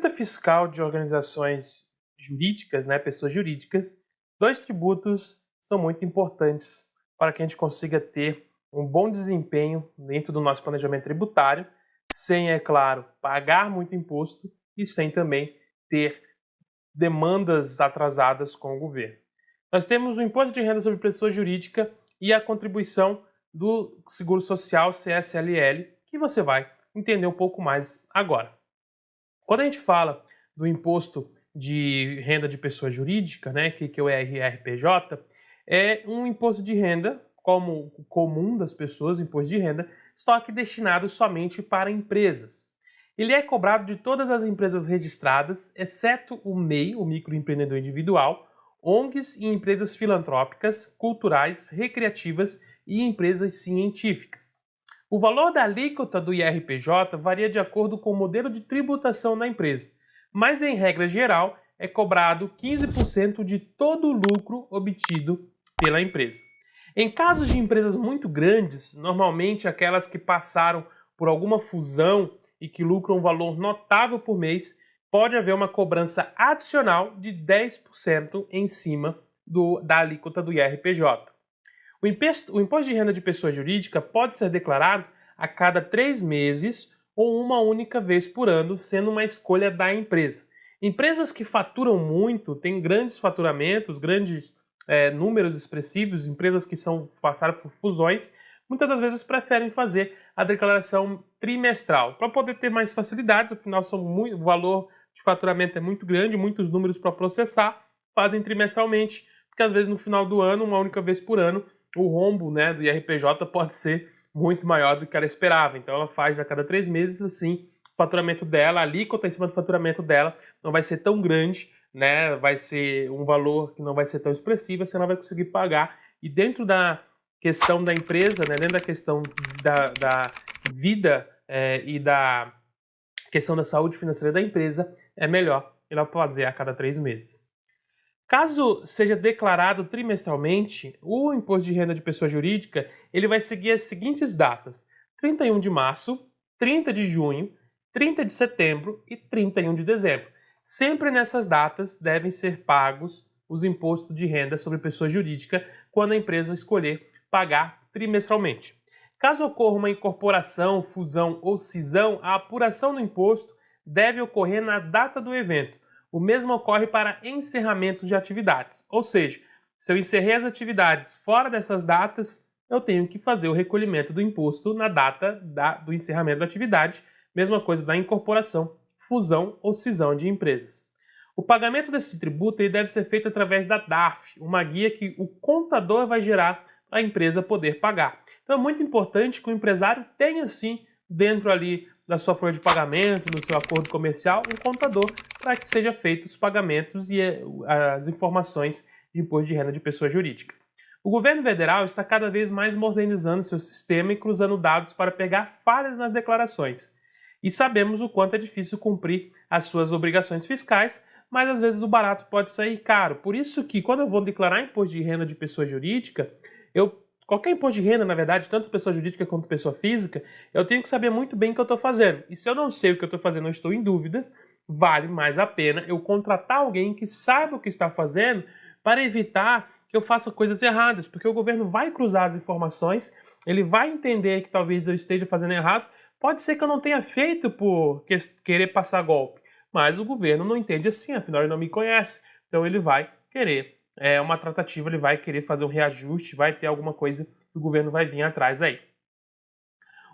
Receita fiscal de organizações jurídicas, né, pessoas jurídicas, dois tributos são muito importantes para que a gente consiga ter um bom desempenho dentro do nosso planejamento tributário, sem, é claro, pagar muito imposto e sem também ter demandas atrasadas com o governo. Nós temos o imposto de renda sobre pessoa jurídica e a contribuição do Seguro Social CSLL, que você vai entender um pouco mais agora. Quando a gente fala do imposto de renda de pessoa jurídica, né, que é o IRPJ, é um imposto de renda, como o comum das pessoas, imposto de renda, só que destinado somente para empresas. Ele é cobrado de todas as empresas registradas, exceto o MEI, o microempreendedor individual, ONGs e empresas filantrópicas, culturais, recreativas e empresas científicas. O valor da alíquota do IRPJ varia de acordo com o modelo de tributação da empresa, mas em regra geral é cobrado 15% de todo o lucro obtido pela empresa. Em casos de empresas muito grandes, normalmente aquelas que passaram por alguma fusão e que lucram um valor notável por mês, pode haver uma cobrança adicional de 10% em cima da alíquota do IRPJ. O imposto de renda de pessoa jurídica pode ser declarado a cada 3 meses ou uma única vez por ano, sendo uma escolha da empresa. Empresas que faturam muito, têm grandes faturamentos, grandes números expressivos, empresas que passaram por fusões, muitas das vezes preferem fazer a declaração trimestral, para poder ter mais facilidades, afinal o valor de faturamento é muito grande, muitos números para processar, fazem trimestralmente, porque às vezes no final do ano, uma única vez por ano, o rombo, né, do IRPJ pode ser muito maior do que ela esperava. Então ela faz a cada 3 meses, assim, o faturamento dela, a alíquota em cima do faturamento dela não vai ser tão grande, né, vai ser um valor que não vai ser tão expressivo, assim ela vai conseguir pagar. E dentro da questão da empresa, né, dentro da questão da vida e da questão da saúde financeira da empresa, é melhor ela fazer a cada 3 meses. Caso seja declarado trimestralmente, o imposto de renda de pessoa jurídica ele vai seguir as seguintes datas: 31 de março, 30 de junho, 30 de setembro e 31 de dezembro. Sempre nessas datas devem ser pagos os impostos de renda sobre pessoa jurídica quando a empresa escolher pagar trimestralmente. Caso ocorra uma incorporação, fusão ou cisão, a apuração do imposto deve ocorrer na data do evento. O mesmo ocorre para encerramento de atividades, ou seja, se eu encerrei as atividades fora dessas datas, eu tenho que fazer o recolhimento do imposto na data do encerramento da atividade, mesma coisa da incorporação, fusão ou cisão de empresas. O pagamento desse tributo ele deve ser feito através da DARF, uma guia que o contador vai gerar para a empresa poder pagar. Então é muito importante que o empresário tenha sim dentro ali da sua folha de pagamento, no seu acordo comercial, um contador para que seja feito os pagamentos e as informações de imposto de renda de pessoa jurídica. O governo federal está cada vez mais modernizando seu sistema e cruzando dados para pegar falhas nas declarações. E sabemos o quanto é difícil cumprir as suas obrigações fiscais, mas às vezes o barato pode sair caro. Por isso que quando eu vou declarar imposto de renda de pessoa jurídica, qualquer imposto de renda, na verdade, tanto pessoa jurídica quanto pessoa física, eu tenho que saber muito bem o que eu estou fazendo. E se eu não sei o que eu estou fazendo, eu estou em dúvida, vale mais a pena eu contratar alguém que saiba o que está fazendo para evitar que eu faça coisas erradas, porque o governo vai cruzar as informações, ele vai entender que talvez eu esteja fazendo errado, pode ser que eu não tenha feito por querer passar golpe, mas o governo não entende assim, afinal ele não me conhece, então ele vai querer uma tratativa, ele vai querer fazer um reajuste, vai ter alguma coisa que o governo vai vir atrás aí.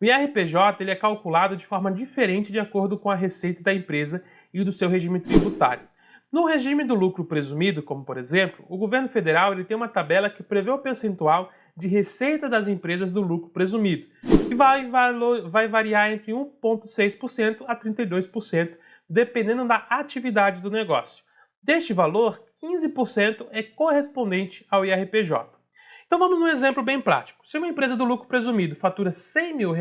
O IRPJ ele é calculado de forma diferente de acordo com a receita da empresa e do seu regime tributário. No regime do lucro presumido, como por exemplo, o governo federal ele tem uma tabela que prevê o percentual de receita das empresas do lucro presumido, que vai variar entre 1,6% a 32%, dependendo da atividade do negócio. Deste valor, 15% é correspondente ao IRPJ. Então vamos num exemplo bem prático. Se uma empresa do lucro presumido fatura R$100 mil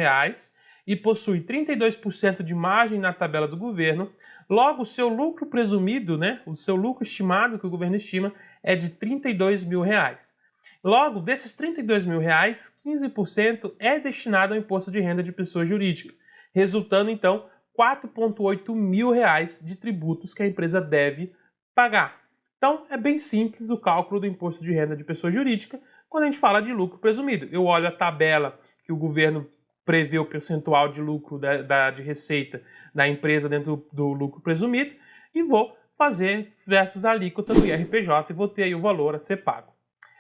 e possui 32% de margem na tabela do governo, logo o seu lucro presumido, né, o seu lucro estimado que o governo estima é de R$32 mil. Logo, desses R$32 mil, 15% é destinado ao imposto de renda de pessoa jurídica, resultando então 4,8 mil reais de tributos que a empresa deve pagar. Então, é bem simples o cálculo do imposto de renda de pessoa jurídica quando a gente fala de lucro presumido. Eu olho a tabela que o governo prevê o percentual de lucro de receita da empresa dentro do lucro presumido e vou fazer versus a alíquota do IRPJ e vou ter aí o valor a ser pago.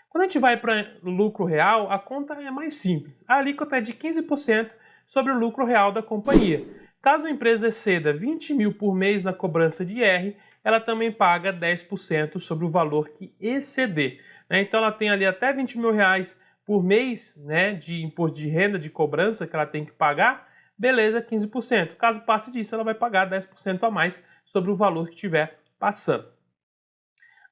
Quando a gente vai para lucro real, a conta é mais simples. A alíquota é de 15% sobre o lucro real da companhia. Caso a empresa exceda 20 mil por mês na cobrança de IR, ela também paga 10% sobre o valor que exceder. Então ela tem ali até 20 mil reais por mês, de imposto de renda, de cobrança que ela tem que pagar, beleza, 15%. Caso passe disso, ela vai pagar 10% a mais sobre o valor que estiver passando.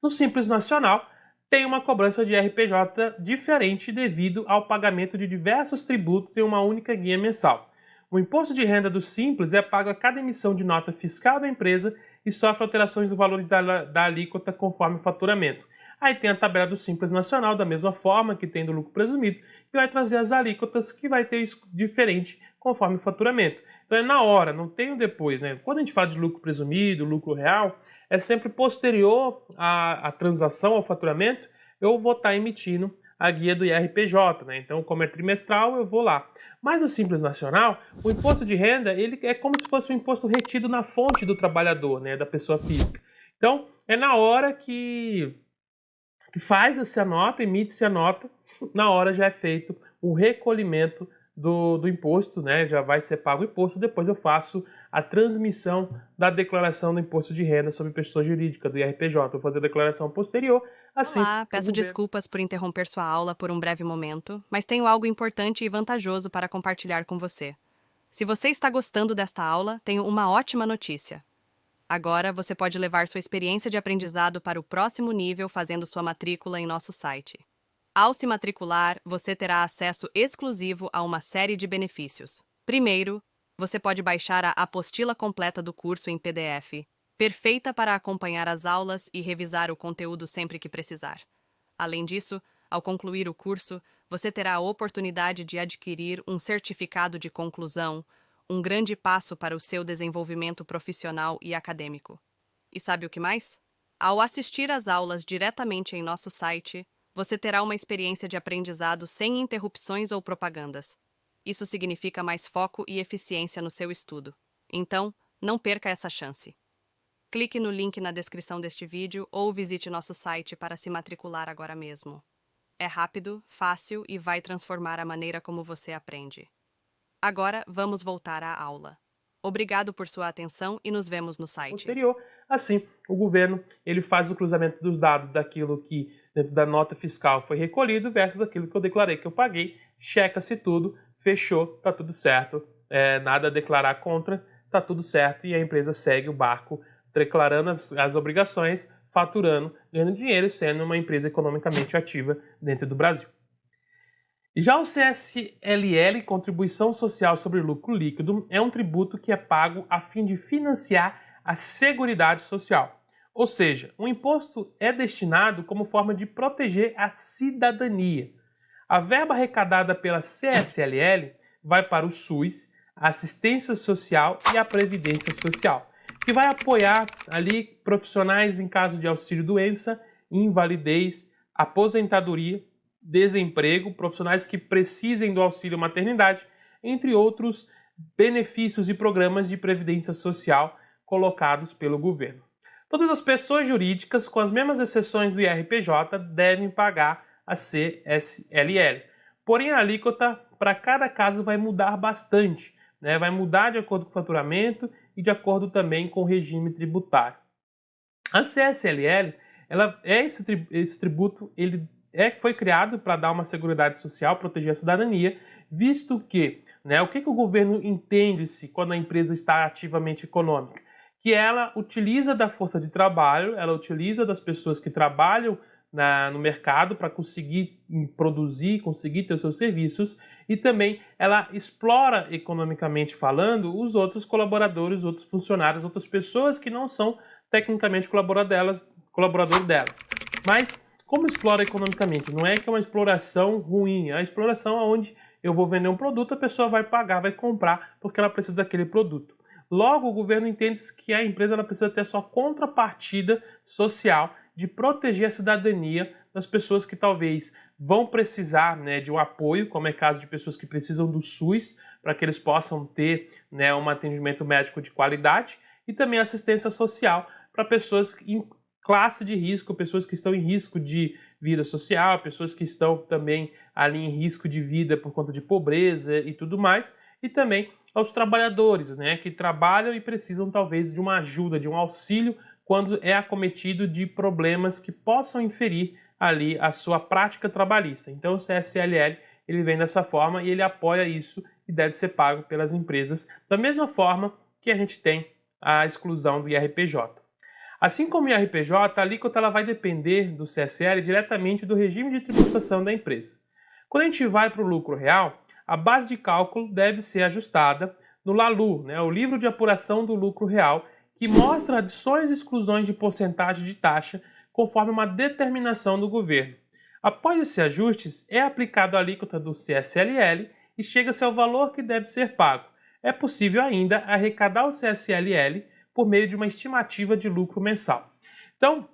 No Simples Nacional, tem uma cobrança de RPJ diferente devido ao pagamento de diversos tributos em uma única guia mensal. O imposto de renda do Simples é pago a cada emissão de nota fiscal da empresa e sofre alterações do valor da alíquota conforme o faturamento. Aí tem a tabela do Simples Nacional, da mesma forma que tem do lucro presumido, que vai trazer as alíquotas que vai ter isso diferente conforme o faturamento. Então é na hora, não tem o depois. Quando a gente fala de lucro presumido, lucro real, é sempre posterior à transação, ao faturamento, eu vou estar emitindo a guia do IRPJ. Então, como é trimestral, eu vou lá. Mas no Simples Nacional, o imposto de renda ele é como se fosse um imposto retido na fonte do trabalhador, da pessoa física. Então, é na hora que faz essa nota, emite-se a nota, na hora já é feito o recolhimento do imposto, já vai ser pago o imposto, depois eu faço a transmissão da declaração do imposto de renda sobre pessoa jurídica, do IRPJ. Vou fazer a declaração posterior, assim... Olá, peço desculpas por interromper sua aula por um breve momento, mas tenho algo importante e vantajoso para compartilhar com você. Se você está gostando desta aula, tenho uma ótima notícia. Agora você pode levar sua experiência de aprendizado para o próximo nível fazendo sua matrícula em nosso site. Ao se matricular, você terá acesso exclusivo a uma série de benefícios. Primeiro, você pode baixar a apostila completa do curso em PDF, perfeita para acompanhar as aulas e revisar o conteúdo sempre que precisar. Além disso, ao concluir o curso, você terá a oportunidade de adquirir um certificado de conclusão, um grande passo para o seu desenvolvimento profissional e acadêmico. E sabe o que mais? Ao assistir às aulas diretamente em nosso site, você terá uma experiência de aprendizado sem interrupções ou propagandas. Isso significa mais foco e eficiência no seu estudo. Então, não perca essa chance. Clique no link na descrição deste vídeo ou visite nosso site para se matricular agora mesmo. É rápido, fácil e vai transformar a maneira como você aprende. Agora, vamos voltar à aula. Obrigado por sua atenção e nos vemos no site. Posterior, assim, o governo ele faz o cruzamento dos dados daquilo que dentro da nota fiscal foi recolhido versus aquilo que eu declarei que eu paguei, checa-se tudo, fechou, tá tudo certo, nada a declarar contra, tá tudo certo e a empresa segue o barco declarando as obrigações, faturando, ganhando dinheiro e sendo uma empresa economicamente ativa dentro do Brasil. E já o CSLL, Contribuição Social sobre Lucro Líquido, é um tributo que é pago a fim de financiar a Seguridade Social. Ou seja, o imposto é destinado como forma de proteger a cidadania. A verba arrecadada pela CSLL vai para o SUS, a Assistência Social e a Previdência Social, que vai apoiar ali profissionais em caso de auxílio-doença, invalidez, aposentadoria, desemprego, profissionais que precisem do auxílio maternidade, entre outros benefícios e programas de previdência social colocados pelo governo. Todas as pessoas jurídicas, com as mesmas exceções do IRPJ, devem pagar a CSLL. Porém, a alíquota para cada caso vai mudar bastante, vai mudar de acordo com o faturamento e de acordo também com o regime tributário. A CSLL, esse tributo, ele foi criado para dar uma seguridade social, proteger a cidadania, visto que, o que o governo entende-se quando a empresa está ativamente econômica? Que ela utiliza da força de trabalho, ela utiliza das pessoas que trabalham no mercado para conseguir produzir, conseguir ter os seus serviços e também ela explora economicamente falando os outros colaboradores, os outros funcionários, outras pessoas que não são tecnicamente colaboradores delas. Mas como explora economicamente? Não é que é uma exploração ruim, é uma exploração onde eu vou vender um produto, a pessoa vai pagar, vai comprar porque ela precisa daquele produto. Logo, o governo entende que a empresa ela precisa ter a sua contrapartida social de proteger a cidadania das pessoas que talvez vão precisar, né, de um apoio, como é o caso de pessoas que precisam do SUS, para que eles possam ter, né, um atendimento médico de qualidade, e também assistência social para pessoas em classe de risco, pessoas que estão em risco de vida social, pessoas que estão também ali em risco de vida por conta de pobreza e tudo mais, e também aos trabalhadores, né, que trabalham e precisam talvez de uma ajuda, de um auxílio quando é acometido de problemas que possam inferir ali a sua prática trabalhista. Então o CSLL ele vem dessa forma e ele apoia isso e deve ser pago pelas empresas da mesma forma que a gente tem a exclusão do IRPJ. Assim como o IRPJ, a alíquota ela vai depender do CSL diretamente do regime de tributação da empresa. Quando a gente vai para o lucro real, a base de cálculo deve ser ajustada no LALU, né, o Livro de Apuração do Lucro Real, que mostra adições e exclusões de porcentagem de taxa conforme uma determinação do governo. Após esses ajustes, é aplicado a alíquota do CSLL e chega-se ao valor que deve ser pago. É possível ainda arrecadar o CSLL por meio de uma estimativa de lucro mensal. Então,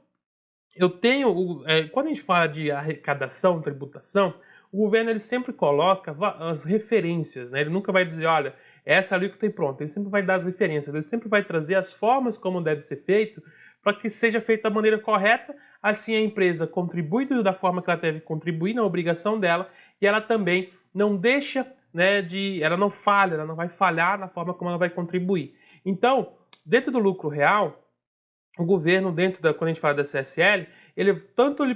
quando a gente fala de arrecadação, tributação, o governo ele sempre coloca as referências, né? Ele nunca vai dizer, olha, essa alíquota e pronto. Ele sempre vai dar as referências, ele sempre vai trazer as formas como deve ser feito para que seja feito da maneira correta, assim a empresa contribui da forma que ela deve contribuir na obrigação dela e ela também não deixa, né, ela não falha, ela não vai falhar na forma como ela vai contribuir. Então, dentro do lucro real, o governo, quando a gente fala da CSL, ele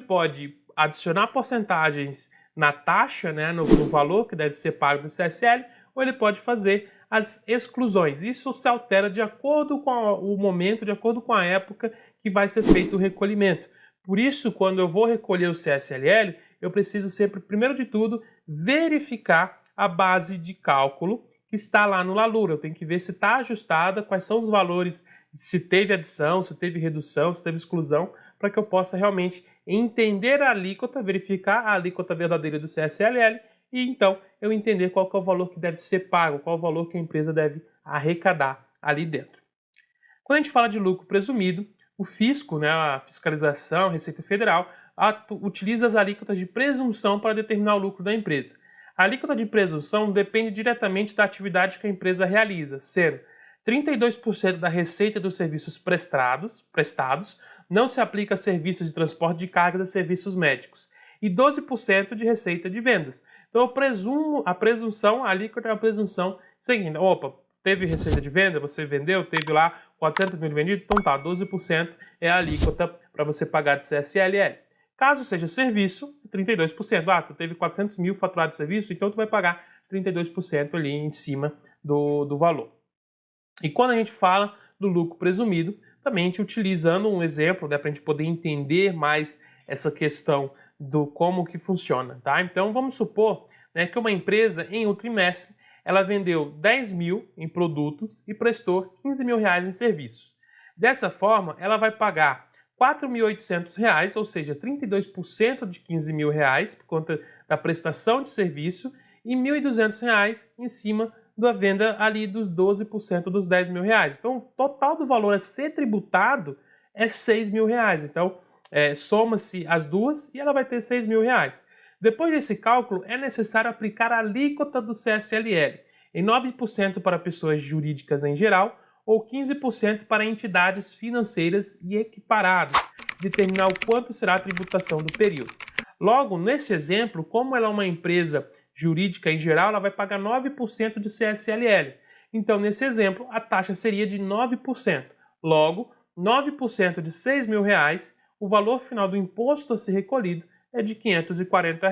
pode adicionar porcentagens na taxa, né, no valor que deve ser pago do CSL, ou ele pode fazer as exclusões. Isso se altera de acordo com o momento, de acordo com a época que vai ser feito o recolhimento. Por isso, quando eu vou recolher o CSLL, eu preciso sempre, primeiro de tudo, verificar a base de cálculo que está lá no LALUR. Eu tenho que ver se está ajustada, quais são os valores, se teve adição, se teve redução, se teve exclusão, para que eu possa realmente entender a alíquota, verificar a alíquota verdadeira do CSLL e então eu entender qual que é o valor que deve ser pago, qual é o valor que a empresa deve arrecadar ali dentro. Quando a gente fala de lucro presumido, o fisco, né, a fiscalização, a Receita Federal, utiliza as alíquotas de presunção para determinar o lucro da empresa. A alíquota de presunção depende diretamente da atividade que a empresa realiza, sendo 32% da receita dos serviços prestados não se aplica a serviços de transporte de cargas e serviços médicos, e 12% de receita de vendas. Então eu presumo a alíquota é a presunção seguinte. Opa, teve receita de venda, você vendeu, teve lá 400 mil vendidos, então tá, 12% é a alíquota para você pagar de CSLL. Caso seja serviço, 32%. Ah, tu teve 400 mil faturado de serviço, então tu vai pagar 32% ali em cima do valor. E quando a gente fala do lucro presumido, também a gente utilizando um exemplo, né, para a gente poder entender mais essa questão do como que funciona, tá? Então vamos supor, né, que uma empresa em um trimestre ela vendeu 10 mil em produtos e prestou 15 mil reais em serviços. Dessa forma, ela vai pagar R$ 4.800, ou seja, 32% de 15 mil reais por conta da prestação de serviço e R$ 1.200 em cima da venda ali dos 12% dos 10 mil reais. Então, o total do valor a ser tributado é 6 mil reais. Então, soma-se as duas e ela vai ter 6 mil reais. Depois desse cálculo, é necessário aplicar a alíquota do CSLL em 9% para pessoas jurídicas em geral ou 15% para entidades financeiras e equiparadas, determinar o quanto será a tributação do período. Logo, nesse exemplo, como ela é uma empresa jurídica em geral, ela vai pagar 9% de CSLL. Então, nesse exemplo, a taxa seria de 9%. Logo, 9% de 6 mil reais, o valor final do imposto a ser recolhido é de R$ 540.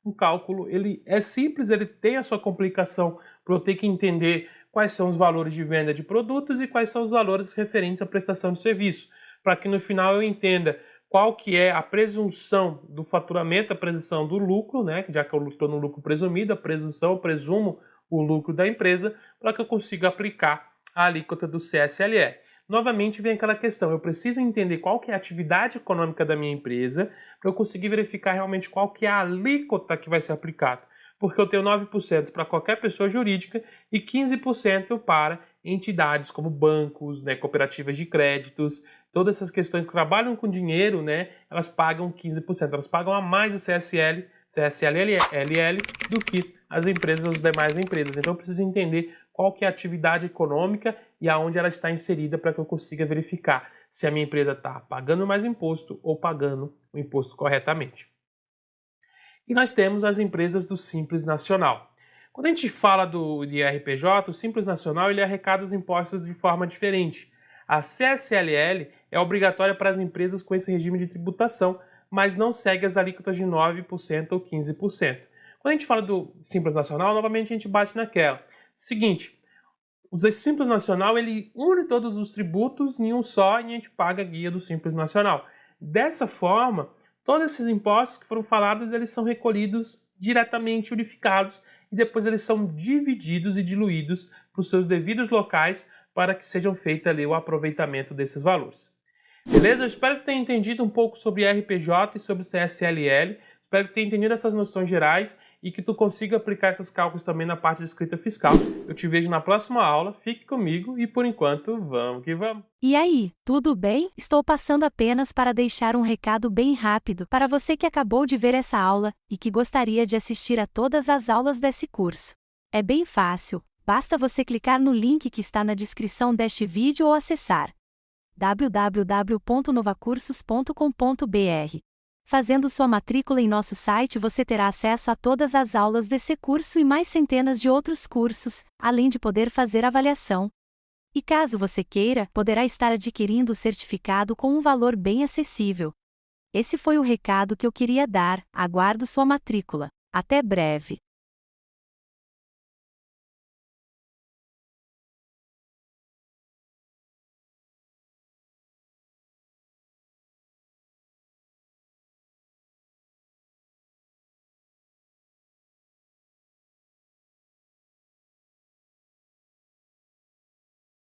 Um cálculo, ele é simples, ele tem a sua complicação para eu ter que entender quais são os valores de venda de produtos e quais são os valores referentes à prestação de serviço, para que no final eu entenda qual que é a presunção do faturamento, a presunção do lucro, né? Já que eu estou no lucro presumido, a presunção, eu presumo o lucro da empresa, para que eu consiga aplicar a alíquota do CSLL. Novamente vem aquela questão, eu preciso entender qual que é a atividade econômica da minha empresa, para eu conseguir verificar realmente qual que é a alíquota que vai ser aplicada. Porque eu tenho 9% para qualquer pessoa jurídica e 15% para entidades como bancos, né, cooperativas de créditos, todas essas questões que trabalham com dinheiro, né, elas pagam 15%, elas pagam a mais o CSLL do que as demais empresas. Então eu preciso entender qual que é a atividade econômica e aonde ela está inserida para que eu consiga verificar se a minha empresa está pagando mais imposto ou pagando o imposto corretamente. E nós temos as empresas do Simples Nacional. Quando a gente fala do IRPJ, o Simples Nacional ele arrecada os impostos de forma diferente. A CSLL é obrigatória para as empresas com esse regime de tributação, mas não segue as alíquotas de 9% ou 15%. Quando a gente fala do Simples Nacional, novamente a gente bate naquela. Seguinte, o Simples Nacional ele une todos os tributos em um só e a gente paga a guia do Simples Nacional. Dessa forma, todos esses impostos que foram falados, eles são recolhidos diretamente, unificados, e depois eles são divididos e diluídos para os seus devidos locais para que sejam feito ali o aproveitamento desses valores. Beleza? Eu espero que tenha entendido um pouco sobre RPJ e sobre CSLL. Espero que tenha entendido essas noções gerais e que tu consiga aplicar esses cálculos também na parte de escrita fiscal. Eu te vejo na próxima aula, fique comigo e por enquanto, vamos que vamos! E aí, tudo bem? Estou passando apenas para deixar um recado bem rápido para você que acabou de ver essa aula e que gostaria de assistir a todas as aulas desse curso. É bem fácil, basta você clicar no link que está na descrição deste vídeo ou acessar www.novacursos.com.br. Fazendo sua matrícula em nosso site você terá acesso a todas as aulas desse curso e mais centenas de outros cursos, além de poder fazer avaliação. E caso você queira, poderá estar adquirindo o certificado com um valor bem acessível. Esse foi o recado que eu queria dar, aguardo sua matrícula. Até breve!